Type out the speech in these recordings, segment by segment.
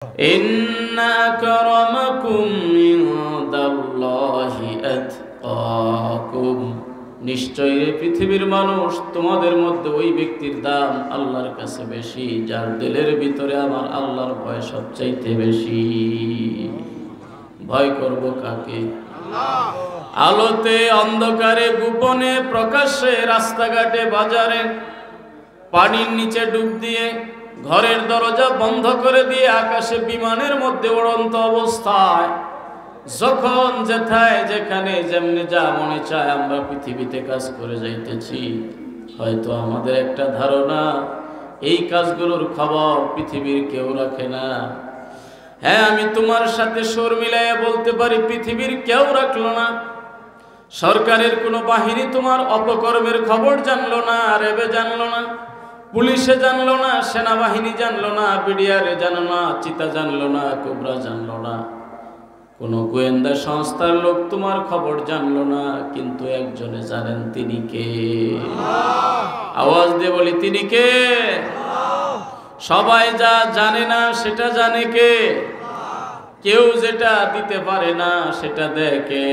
ইন্না আকরামাকুম ইনদাল্লাহি আতকাকুম, নিশ্চয়ই পৃথিবীর মানুষ তোমাদের মধ্যে ওই ব্যক্তির দাম আল্লাহর কাছে বেশি যার দিলের ভিতরে আমার আল্লাহর ভয় সবচাইতে বেশি। ভয় করব কাকে? আলোতে অন্ধকারে গোপনে প্রকাশ্যে রাস্তাঘাটে বাজারে পানির নিচে ডুব দিয়ে ঘরের দরজা বন্ধ করে দিয়ে আকাশে বিমানের মধ্যে উড়ন্ত অবস্থায় যখন যেথায় যেখানে যেমনি যা মনে চায় আমরা পৃথিবীতে কাজ করে যাইতেছি। হয়তো আমাদের একটা ধারণা এই কাজগুলোর খবর পৃথিবীর কেউ রাখে না। হ্যাঁ, আমি তোমার সাথে সুর মিলাইয়া বলতে পারি পৃথিবীর কেউ রাখলো না। সরকারের কোনো বাহিনী তোমার অপকর্মের খবর জানলো না, রেবে জানলো না, পুলিশে জানলো না, সেনাবাহিনী জানলো না, বিডিআরে জানলো না, চিতা জানলো না, কোবরা জানলো না, কোন গোয়েন্দা সংস্থার লোক তোমার খবর জানলো না। কিন্তু একজনে জানেন, তিনি কে? আওয়াজ দিয়ে বলি, তিনি কে? সবাই যা জানে না সেটা জানে কে? কেউ যেটা দিতে পারে না সেটা দেয় কে?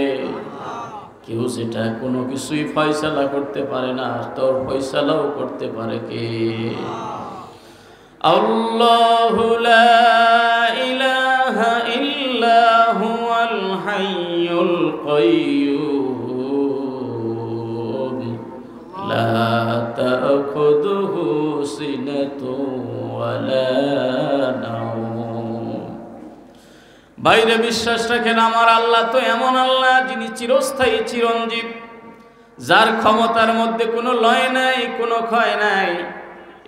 কেউ যেটা কোনো কিছুই ফয়সালা করতে পারে না তোর ফয়সালাও করতে পারে কে? আল্লাহু লা ইলাহা ইল্লা হুয়াল হাইয়ুল কাইয়্যুম লা তাখুযুহু সিনাতুন ওয়ালা নাওম। বাইরে বিশ্বাস রাখেন, আমার আল্লাহ তো এমন আল্লাহ যিনি চিরস্থায়ী চিরঞ্জীব, যার ক্ষমতার মধ্যে কোনো লয় নাই, কোনো ক্ষয় নাই।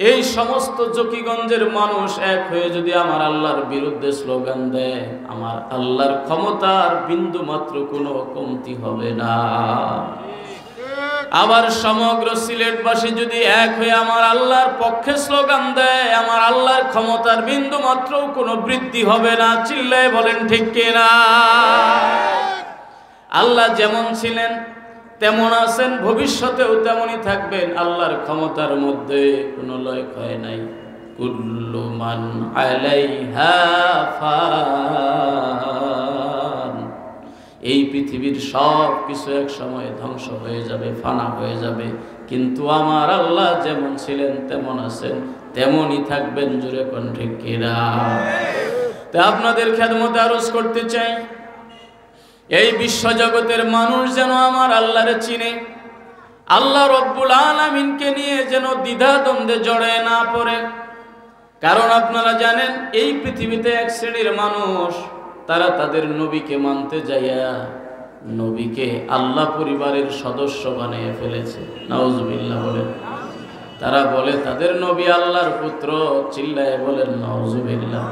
এই সমস্ত জকিগঞ্জের মানুষ এক হয়ে যদি আমার আল্লাহর বিরুদ্ধে স্লোগান দেয়, আমার আল্লাহর ক্ষমতার বিন্দু মাত্র কোনো কমতি হবে না। আবার সমগ্র সিলেটবাসী যদি এক হয়ে আমার আল্লাহর পক্ষে স্লোগান দেয়, আমার আল্লাহর ক্ষমতার বিন্দু মাত্র কোনো বৃদ্ধি হবে না। চিল্লায় বলেন ঠিক কিনা? আল্লাহ যেমন ছিলেন তেমন আছেন, ভবিষ্যতেও তেমনই থাকবেন। আল্লাহর ক্ষমতার মধ্যে কোনো লয় ক্ষয় নাই। কুল্লু মান আলাইহা ফান, এই পৃথিবীর সব কিছু এক সময় ধ্বংস হয়ে যাবে, ফানা হয়ে যাবে। কিন্তু আমার আল্লাহ যেমন ছিলেন তেমন আছেন, তেমনই থাকবেন। জোরে কোন ঠিক কিনা? তা আপনাদের খেদমতে আরজ করতে চাই, এই বিশ্বজগতের মানুষ যেন আমার আল্লাহরে চিনে, আল্লাহ রব্বুল আলামিনকে নিয়ে যেন দ্বিধা দ্বন্দ্বে জড়ায় না পড়ে। কারণ আপনারা জানেন, এই পৃথিবীতে এক শ্রেণীর মানুষ, তারা তাদের নবীকে মানতে যাইয়া নবীকে আল্লাহ পরিবারের সদস্য বানিয়ে ফেলেছে। নাউজুবিল্লাহ বলেন। তারা বলে তাদের নবী আল্লাহর পুত্র। চিল্লায় বলেন নাউজুবিল্লাহ।